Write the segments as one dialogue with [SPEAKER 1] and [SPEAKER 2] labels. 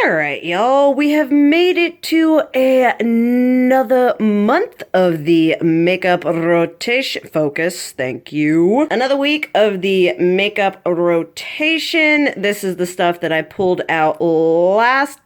[SPEAKER 1] Alright, y'all, we have made it to another month of the makeup rotation focus. Thank you. Another week of the makeup rotation. This is the stuff that I pulled out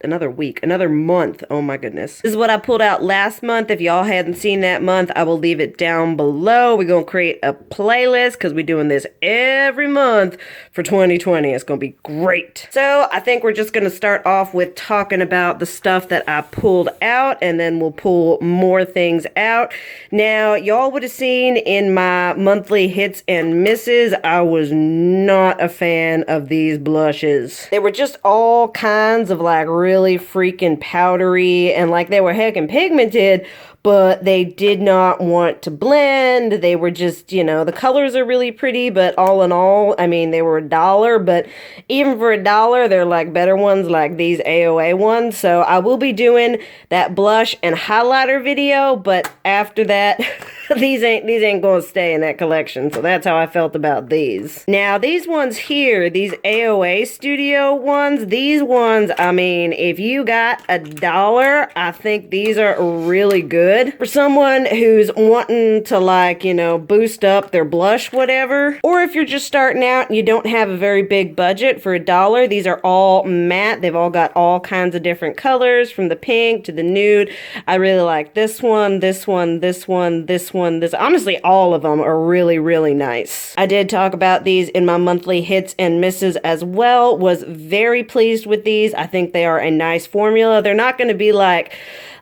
[SPEAKER 1] another month. Oh my goodness. This is what I pulled out last month. If y'all hadn't seen that month, I will leave it down below. We're going to create a playlist because we're doing this every month for 2020. It's going to be great. So I think we're just going to start off with talking about the stuff that I pulled out, and then we'll pull more things out. Now, y'all would have seen in my monthly hits and misses, I was not a fan of these blushes. They were just all kinds of like really freaking powdery, and like they were heckin' pigmented, but they did not want to blend. They were just, you know, the colors are really pretty, but all in all, I mean, they were $1, but even for $1, they're like better ones like these AOA ones. So I will be doing that blush and highlighter video, but after that, these ain't gonna stay in that collection. So that's how I felt about these. Now, these ones here, these AOA Studio ones, these ones, I mean, if you got $1, I think these are really good. For someone who's wanting to, like, you know, boost up their blush, whatever. Or if you're just starting out and you don't have a very big budget, for $1, these are all matte. They've all got all kinds of different colors, from the pink to the nude. I really like this one, this one, this one, this one, this. Honestly, all of them are really, really nice. I did talk about these in my monthly hits and misses as well. Was very pleased with these. I think they are a nice formula. They're not going to be like,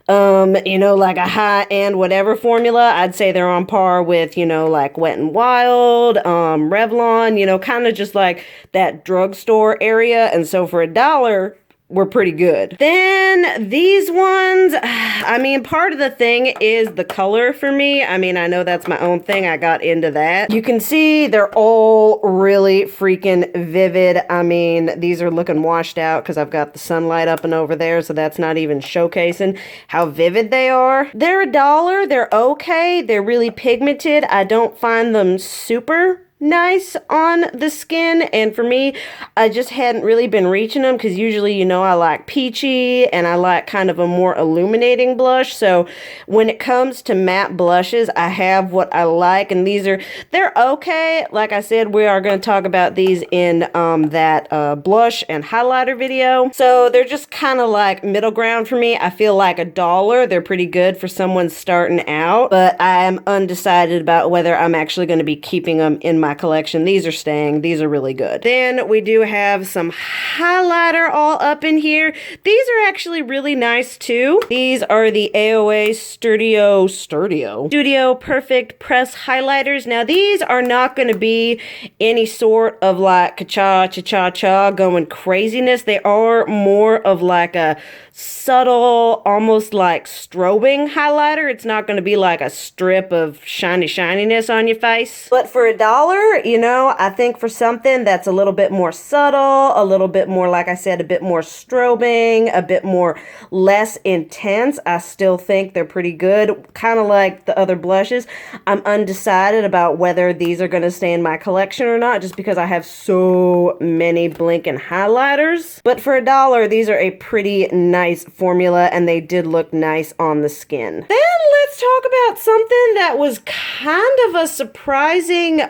[SPEAKER 1] you know, like a high-end whatever formula. I'd say they're on par with, you know, like Wet n Wild, Revlon, you know, kind of just like that drugstore area. And so for $1, were pretty good. Then these ones, I mean, part of the thing is the color for me. I mean, I know that's my own thing. I got into that. You can see they're all really freaking vivid. I mean, these are looking washed out because I've got the sunlight up and over there, so that's not even showcasing how vivid they are. They're $1. They're okay. They're really pigmented. I don't find them super nice on the skin, and for me, I just hadn't really been reaching them because usually, you know, I like peachy and I like kind of a more illuminating blush. So when it comes to matte blushes, I have what I like, and they're okay. Like I said, we are going to talk about these in that blush and highlighter video. So they're just kind of like middle ground for me. I feel like $1, they're pretty good for someone starting out, but I am undecided about whether I'm actually going to be keeping them in my collection. These are staying. These are really good. Then we do have some highlighter all up in here. These are actually really nice too. These are the AOA Studio Perfect Press Highlighters. Now these are not going to be any sort of like cha-cha going craziness. They are more of like a subtle, almost like strobing highlighter. It's not going to be like a strip of shininess on your face. But for $1, you know, I think for something that's a little bit more subtle, a little bit more, like I said, a bit more strobing, a bit more less intense, I still think they're pretty good. Kind of like the other blushes. I'm undecided about whether these are going to stay in my collection or not, just because I have so many blinking highlighters. But for $1, these are a pretty nice formula, and they did look nice on the skin. Then let's talk about something that was kind of a surprising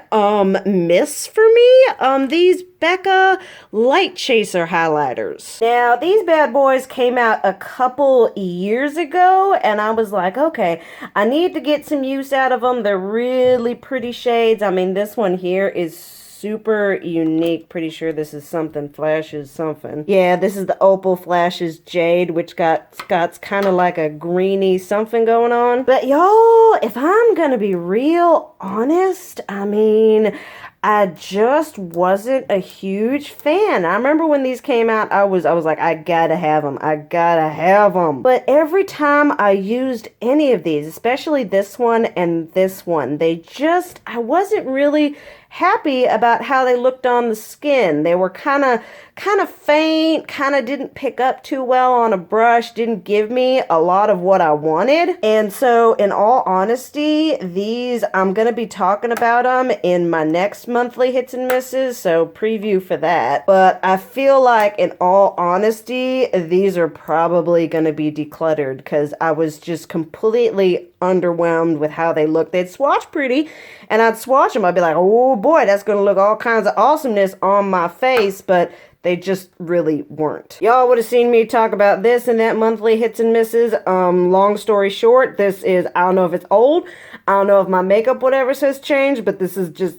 [SPEAKER 1] miss for me. These Becca Light Chaser highlighters. Now, these bad boys came out a couple years ago, and I was like, okay, I need to get some use out of them. They're really pretty shades. I mean, this one here is super unique. Pretty sure this is something Flashes something. Yeah, this is the Opal Flashes Jade, which got kind of like a greeny something going on. But y'all, if I'm gonna be real honest, I mean, I just wasn't a huge fan. I remember when these came out, I was like, I gotta have them. I gotta have them. But every time I used any of these, especially this one and this one, I wasn't really happy about how they looked on the skin. They were kind of faint, kind of didn't pick up too well on a brush, didn't give me a lot of what I wanted. And so in all honesty, these, I'm going to be talking about them in my next monthly hits and misses, so preview for that. But I feel like in all honesty, these are probably going to be decluttered because I was just completely underwhelmed with how they look. They'd swatch pretty, and I'd swatch them. I'd be like, oh boy, that's going to look all kinds of awesomeness on my face, but they just really weren't. Y'all would have seen me talk about this in that monthly hits and misses. Long story short, this is, I don't know if it's old, I don't know if my makeup whatever has changed, but this is just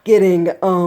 [SPEAKER 1] getting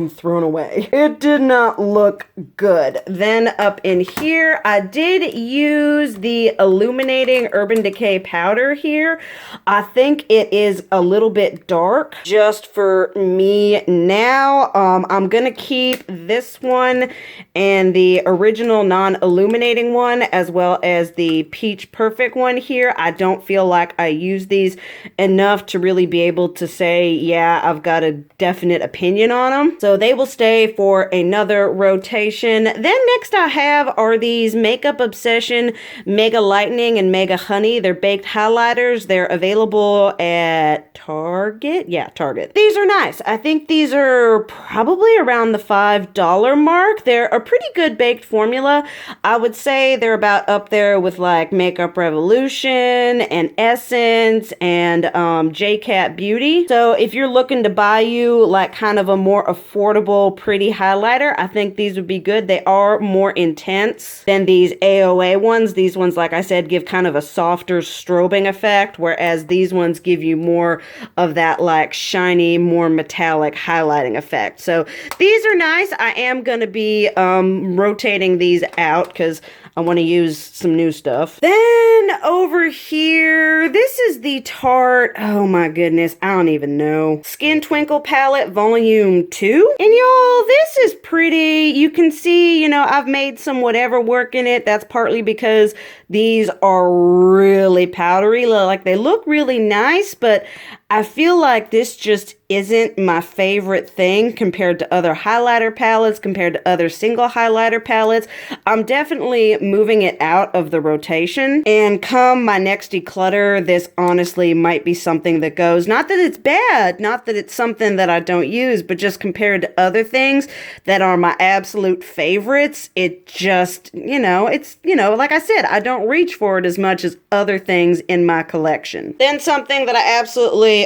[SPEAKER 1] thrown away. It did not look good. Then up in here, I did use the illuminating Urban Decay powder here. I think it is a little bit dark just for me now. I'm gonna keep this one and the original non-illuminating one as well as the Peach Perfect one here. I don't feel like I use these enough to really be able to say, yeah, I've got a definite opinion on them. So they will stay for another rotation. Then next I have are these Makeup Obsession Mega Lightning and Mega Honey. They're baked highlighters. They're available at Target. Yeah, Target. These are nice. I think these are probably around the $5 mark. They're a pretty good baked formula. I would say they're about up there with like Makeup Revolution and Essence and JCat Beauty. So if you're looking to buy you like kind of a more affordable, pretty highlighter, I think these would be good. They are more intense than these AOA ones. These ones, like I said, give kind of a softer strobing effect, whereas these ones give you more of that like shiny, more metallic highlighting effect. So these are nice. I am going to be rotating these out because I want to use some new stuff. Then over here, this is the Tarte, oh my goodness, I don't even know, Skin Twinkle Palette Volume 2. And y'all, this is pretty. You can see, you know, I've made some whatever work in it. That's partly because these are really powdery. Like, they look really nice, but I feel like this just isn't my favorite thing compared to other highlighter palettes, compared to other single highlighter palettes. I'm definitely moving it out of the rotation. And come my next declutter, this honestly might be something that goes, not that it's bad, not that it's something that I don't use, but just compared to other things that are my absolute favorites, it just, you know, it's, you know, like I said, I don't reach for it as much as other things in my collection. Then something that I absolutely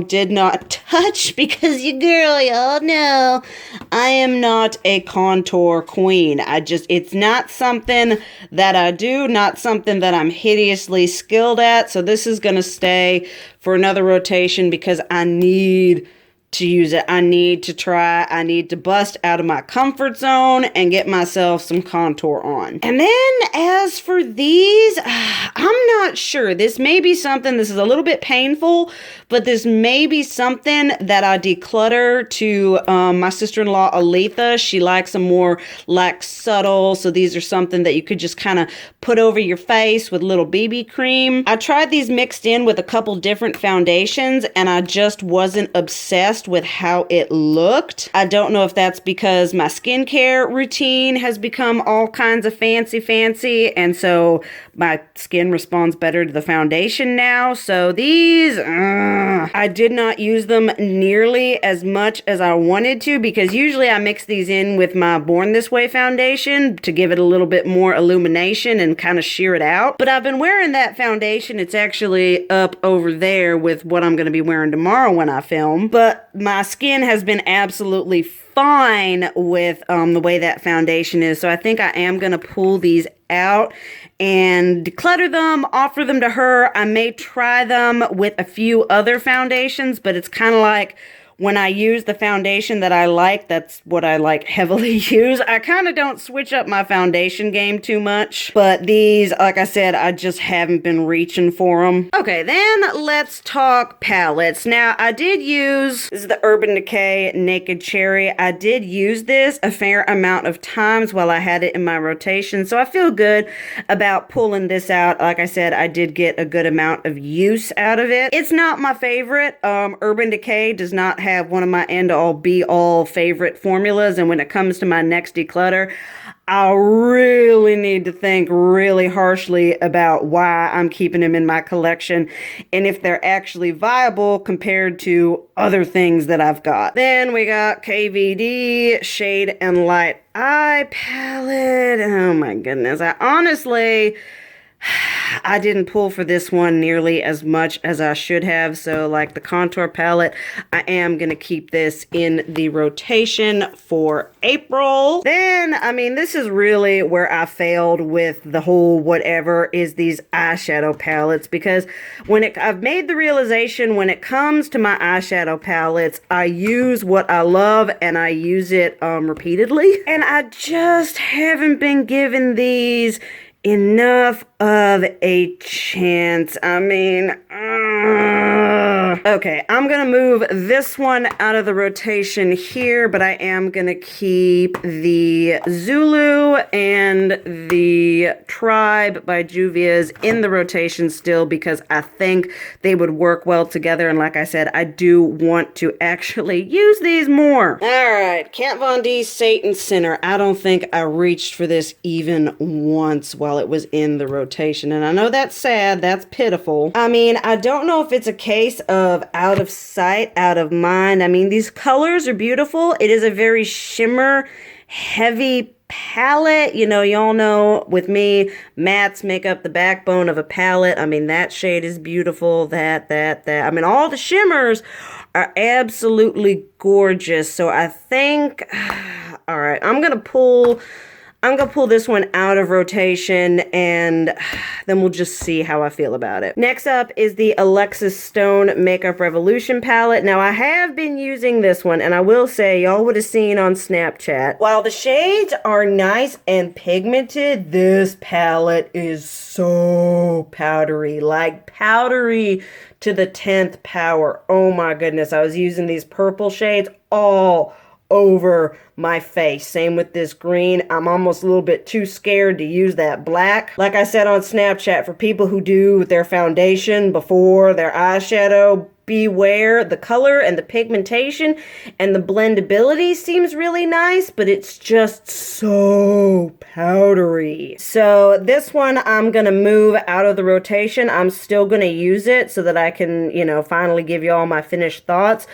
[SPEAKER 1] did not touch because you girl, y'all know I am not a contour queen. It's not something that I do, not something that I'm hideously skilled at. So this is going to stay for another rotation because I need to use it. I need to try. I need to bust out of my comfort zone and get myself some contour on. And then as for these, I'm not sure. This may be something, this is a little bit painful, but this may be something that I declutter to my sister-in-law, Aletha. She likes them more like subtle. So these are something that you could just kind of put over your face with little BB cream. I tried these mixed in with a couple different foundations and I just wasn't obsessed with how it looked. I don't know if that's because my skincare routine has become all kinds of fancy, and so my skin responds better to the foundation now. So these, I did not use them nearly as much as I wanted to because usually I mix these in with my Born This Way foundation to give it a little bit more illumination and kind of sheer it out. But I've been wearing that foundation. It's actually up over there with what I'm going to be wearing tomorrow when I film. But my skin has been absolutely fine with the way that foundation is. So I think I am going to pull these out and declutter them, offer them to her. I may try them with a few other foundations, but it's kind of like when I use the foundation that I like, that's what I like heavily use. I kind of don't switch up my foundation game too much, but these, like I said, I just haven't been reaching for them. Okay, then let's talk palettes. Now, I did use, this is the Urban Decay Naked Cherry. I did use this a fair amount of times while I had it in my rotation, so I feel good about pulling this out. Like I said, I did get a good amount of use out of it. It's not my favorite. Urban Decay does not have one of my end-all be-all favorite formulas, and when it comes to my next declutter, I really need to think really harshly about why I'm keeping them in my collection and if they're actually viable compared to other things that I've got. Then we got KVD Shade and Light Eye Palette. Oh my goodness. I didn't pull for this one nearly as much as I should have. So like the contour palette, I am going to keep this in the rotation for April. Then, I mean, this is really where I failed with the whole whatever is these eyeshadow palettes, because I've made the realization when it comes to my eyeshadow palettes, I use what I love and I use it repeatedly. And I just haven't been given these enough of a chance. I mean, okay, I'm gonna move this one out of the rotation here, but I am gonna keep the Zulu and the Tribe by Juvia's in the rotation still, because I think they would work well together. And like I said, I do want to actually use these more. All right, Kat Von D Satan Sinner. I don't think I reached for this even once while it was in the rotation. And I know that's sad, that's pitiful. I mean, I don't know if it's a case of out of sight, out of mind. I mean, these colors are beautiful. It is a very shimmer heavy palette. You know, y'all know with me, mattes make up the backbone of a palette. I mean, that shade is beautiful. That. I mean, all the shimmers are absolutely gorgeous. So I think, all right, I'm gonna pull this one out of rotation, and then we'll just see how I feel about it. Next up is the Alexis Stone Makeup Revolution palette. Now, I have been using this one, and I will say, y'all would have seen on Snapchat, while the shades are nice and pigmented, this palette is so powdery, like powdery to the 10th power. Oh my goodness, I was using these purple shades all over my face. Same with this green. I'm almost a little bit too scared to use that black. Like I said on Snapchat, for people who do their foundation before their eyeshadow, beware. The color and the pigmentation and the blendability seems really nice, but it's just so powdery. So this one I'm gonna move out of the rotation. I'm still gonna use it so that I can, you know, finally give you all my finished thoughts,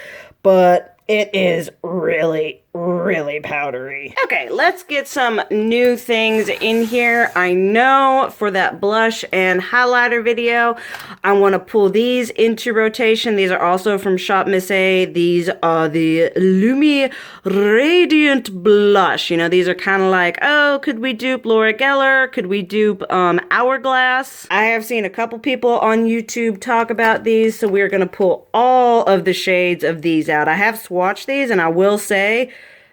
[SPEAKER 1] but it is really, really powdery. Okay, let's get some new things in here. I know for that blush and highlighter video, I want to pull these into rotation. These are also from Shop Miss A. These are the Lumi Radiant Blush. You know, these are kind of like, oh, could we dupe Laura Geller? Could we dupe Hourglass? I have seen a couple people on YouTube talk about these, so we're going to pull all of the shades of these out. I have swatched these, and I will say,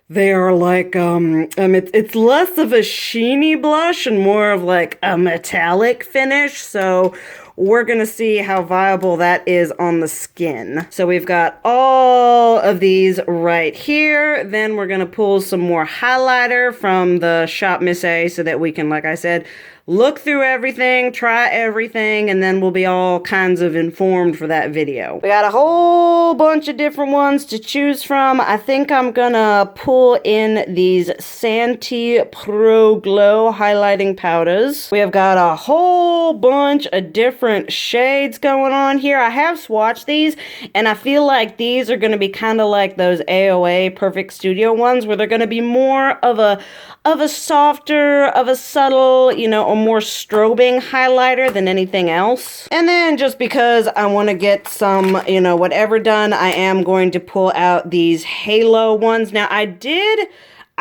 [SPEAKER 1] they are like, it's less of a sheeny blush and more of like a metallic finish. So we're gonna see how viable that is on the skin. So we've got all of these right here. Then we're gonna pull some more highlighter from the Shop Miss A so that we can, like I said, look through everything, try everything, and then we'll be all kinds of informed for that video. We got a whole bunch of different ones to choose from. I think I'm gonna pull in these Santee Pro Glow highlighting powders. We have got a whole bunch of different shades going on here. I have swatched these, and I feel like these are gonna be kind of like those AOA Perfect Studio ones, where they're gonna be more of a softer, of a subtle, you know, a more strobing highlighter than anything else. And then just because I want to get some, you know, whatever done, I am going to pull out these halo ones. Now,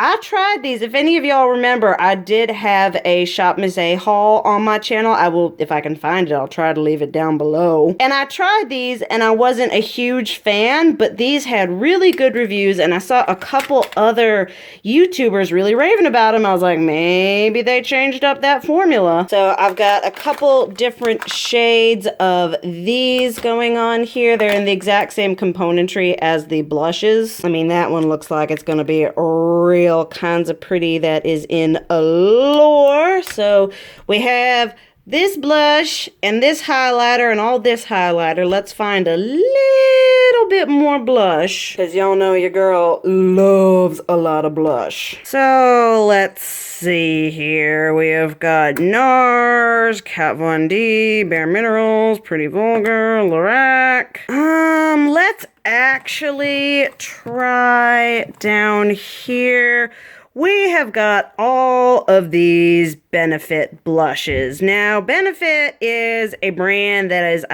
[SPEAKER 1] I tried these. If any of y'all remember, I did have a Shop Miss A haul on my channel. I will, if I can find it, I'll try to leave it down below. And I tried these, and I wasn't a huge fan, but these had really good reviews, and I saw a couple other YouTubers really raving about them. I was like, maybe they changed up that formula. So I've got a couple different shades of these going on here. They're in the exact same componentry as the blushes. I mean, that one looks like it's going to be real kinds of pretty. That is in Allure. So we have this blush and this highlighter and all this highlighter. Let's find a little bit more blush, because y'all know your girl loves a lot of blush. So let's see here. We have got NARS, Kat Von D, Bare Minerals, Pretty Vulgar, Lorac. Let's actually try down here. We have got all of these Benefit blushes. Now, Benefit is a brand that is,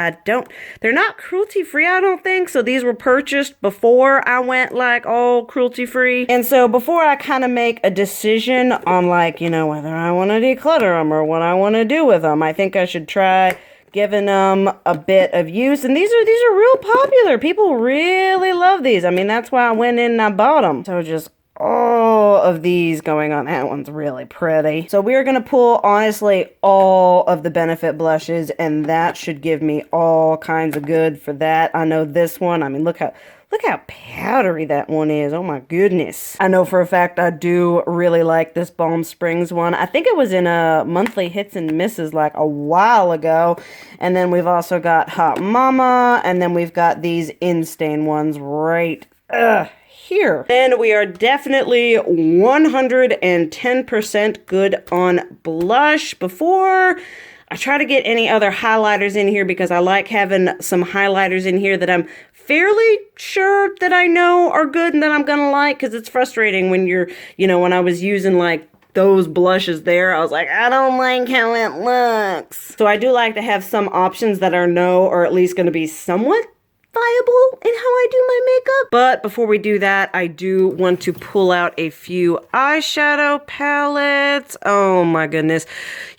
[SPEAKER 1] they're not cruelty-free, I don't think. So these were purchased before I went like all cruelty-free. And so before I kind of make a decision on like, you know, whether I want to declutter them or what I want to do with them, I think I should try giving them a bit of use. And these are real popular. People really love these. I mean, that's why I went in and I bought them. So just all of these going on. That one's really pretty. So we're going to pull, honestly, all of the Benefit blushes, and that should give me all kinds of good for that. I know this one, I mean, look how powdery that one is. Oh my goodness. I know for a fact I do really like this Balm Springs one. I think it was in a monthly hits and misses like a while ago. And then we've also got Hot Mama, and then we've got these In-Stain ones right here. Then we are definitely 110% good on blush. Before I try to get any other highlighters in here, because I like having some highlighters in here that I'm fairly sure that I know are good and that I'm gonna like, because it's frustrating when you're, you know, when I was using like those blushes there, I was like, I don't like how it looks. So I do like to have some options that are or at least gonna be somewhat viable in how I do my makeup. But before we do that, I do want to pull out a few eyeshadow palettes. Oh my goodness.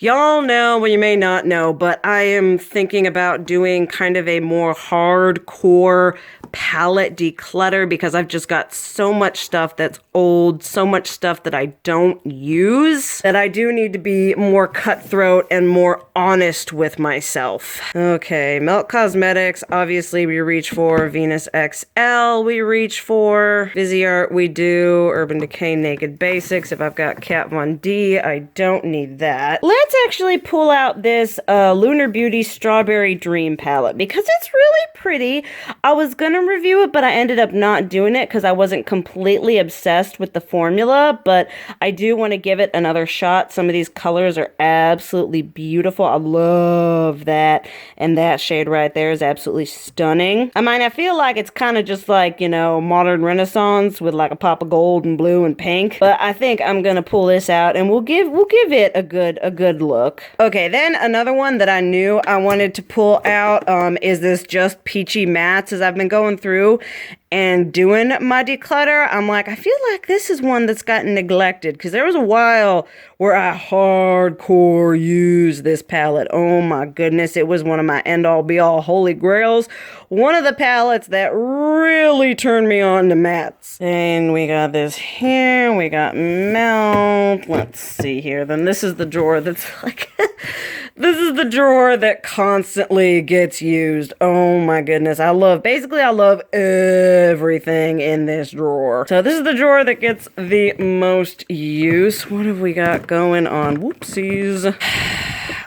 [SPEAKER 1] Y'all know, well, you may not know, but I am thinking about doing kind of a more hardcore palette declutter, because I've just got so much stuff that's old, so much stuff that I don't use, that I do need to be more cutthroat and more honest with myself. Okay, Melt Cosmetics, obviously we reach for Venus XL, we reach for Viseart, we do Urban Decay Naked Basics. If I've got Kat Von D, I don't need that. Let's actually pull out this Lunar Beauty Strawberry Dream palette, because it's really pretty. I was gonna review it, but I ended up not doing it because I wasn't completely obsessed with the formula, but I do want to give it another shot. Some of these colors are absolutely beautiful. I love that, and that shade right there is absolutely stunning. I mean, I feel like it's kind of just like, you know, modern renaissance with like a pop of gold and blue and pink, but I think I'm gonna pull this out and we'll give it a good look. Okay, then another one that I knew I wanted to pull out is this Just Peachy Mattes. As I've been going through and doing my declutter, I'm like, I feel like this is one that's gotten neglected, because there was a while where I hardcore used this palette. Oh my goodness, it was one of my end-all be-all holy grails. One of the palettes that really turned me on to mattes. And we got this here, we got Melt. Let's see here. Then this is the drawer that's like this is the drawer that constantly gets used. Oh my goodness. I love everything in this drawer. So this is the drawer that gets the most use. What have we got going on? Whoopsies.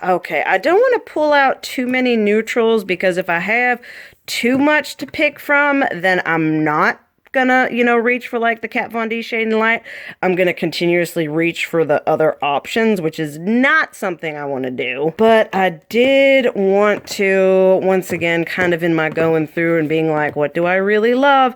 [SPEAKER 1] Okay, I don't want to pull out too many neutrals, because if I have too much to pick from, then I'm not gonna, you know, reach for like the Kat Von D Shade and Light. I'm gonna continuously reach for the other options, which is not something I want to do. But I did want to, once again, kind of in my going through and being like, what do I really love?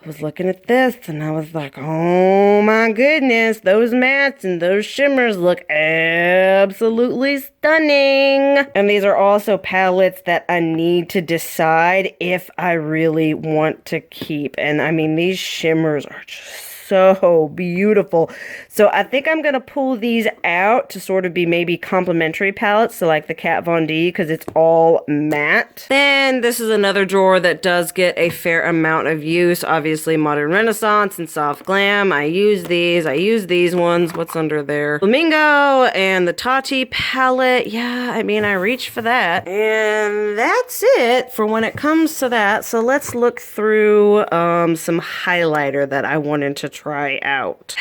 [SPEAKER 1] I was looking at this and I was like, oh my goodness, those mattes and those shimmers look absolutely stunning. And these are also palettes that I need to decide if I really want to keep. And I mean, these shimmers are just so beautiful. So I think I'm gonna pull these out to sort of be maybe complementary palettes, so like the Kat Von D, because it's all matte. Then this is another drawer that does get a fair amount of use. Obviously Modern Renaissance and Soft Glam. I use these ones. What's under there? Flamingo and the Tati palette. Yeah, I mean, I reach for that. And that's it for when it comes to that. So let's look through some highlighter that I wanted to try out.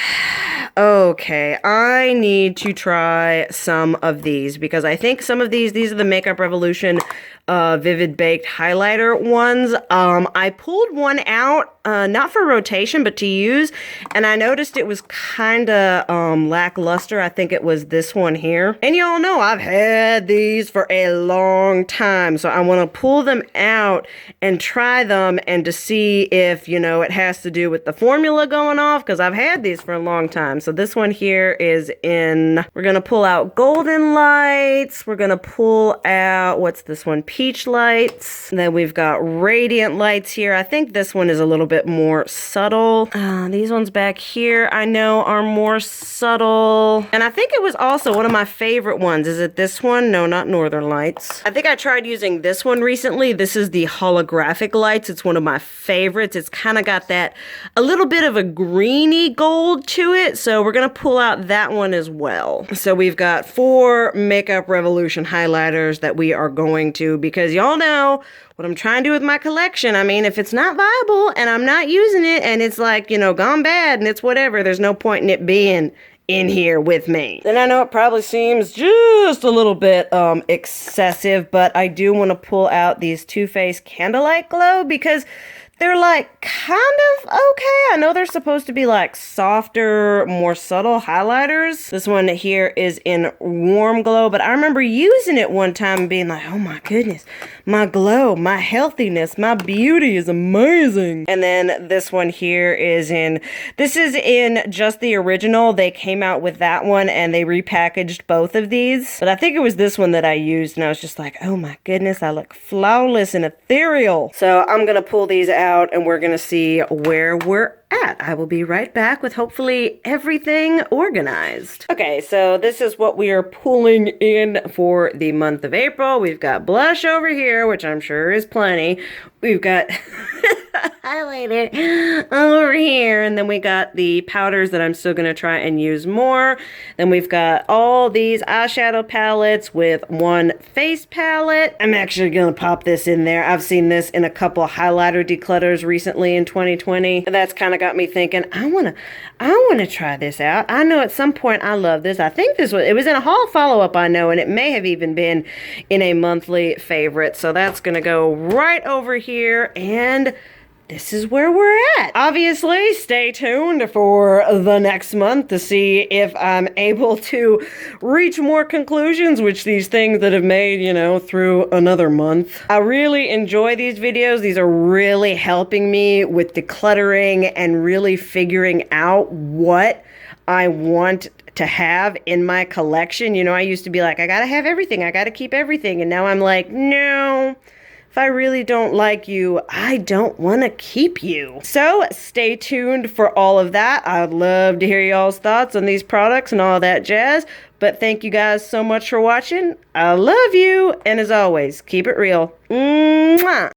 [SPEAKER 1] Okay, I need to try some of these because I think some of these are the Makeup Revolution Vivid Baked Highlighter ones. I pulled one out, not for rotation, but to use, and I noticed it was kind of lackluster. I think it was this one here. And y'all know I've had these for a long time, so I want to pull them out and try them and to see if, you know, it has to do with the formula going off, because I've had these for a long time. So this one here is in, we're going to pull out Golden Lights. We're going to pull out, what's this one? Peach Lights. And then we've got Radiant Lights here. I think this one is a little bit more subtle. These ones back here I know are more subtle. And I think it was also one of my favorite ones. Is it this one? No, not Northern Lights. I think I tried using this one recently. This is the Holographic Lights. It's one of my favorites. It's kind of got that a little bit of a greeny gold to it. So we're going to pull out that one as well. So we've got 4 Makeup Revolution highlighters that we are going to, because y'all know what I'm trying to do with my collection. I mean, if it's not viable and I'm not using it and it's like, you know, gone bad and it's whatever, there's no point in it being in here with me. And I know it probably seems just a little bit excessive, but I do want to pull out these Too Faced Candlelight Glow because they're like kind of okay. I know they're supposed to be like softer, more subtle highlighters. This one here is in Warm Glow, but I remember using it one time and being like, oh my goodness, my glow, my healthiness, my beauty is amazing. And then this one here is in, this is in just the original. They came out with that one and they repackaged both of these. But I think it was this one that I used and I was just like, oh my goodness, I look flawless and ethereal. So I'm gonna pull these out and we're gonna see where we're at. I will be right back with hopefully everything organized. Okay, so this is what we are pulling in for the month of April. We've got blush over here, which I'm sure is plenty. We've got highlighter over here, and then we got the powders that I'm still gonna try and use more. Then we've got all these eyeshadow palettes with one face palette. I'm actually gonna pop this in there. I've seen this in a couple highlighter declutters recently in 2020. And that's kind of got me thinking, I wanna try this out. I know at some point I love this. I think this was, it was in a haul follow-up, I know, and it may have even been in a monthly favorite. So that's gonna go right over here, and this is where we're at. Obviously, stay tuned for the next month to see if I'm able to reach more conclusions with these things that have made, you know, through another month. I really enjoy these videos. These are really helping me with decluttering and really figuring out what I want to have in my collection. You know, I used to be like, I gotta have everything. I gotta keep everything. And now I'm like, no. If I really don't like you, I don't want to keep you. So stay tuned for all of that. I'd love to hear y'all's thoughts on these products and all that jazz. But thank you guys so much for watching. I love you. And as always, keep it real. Mwah.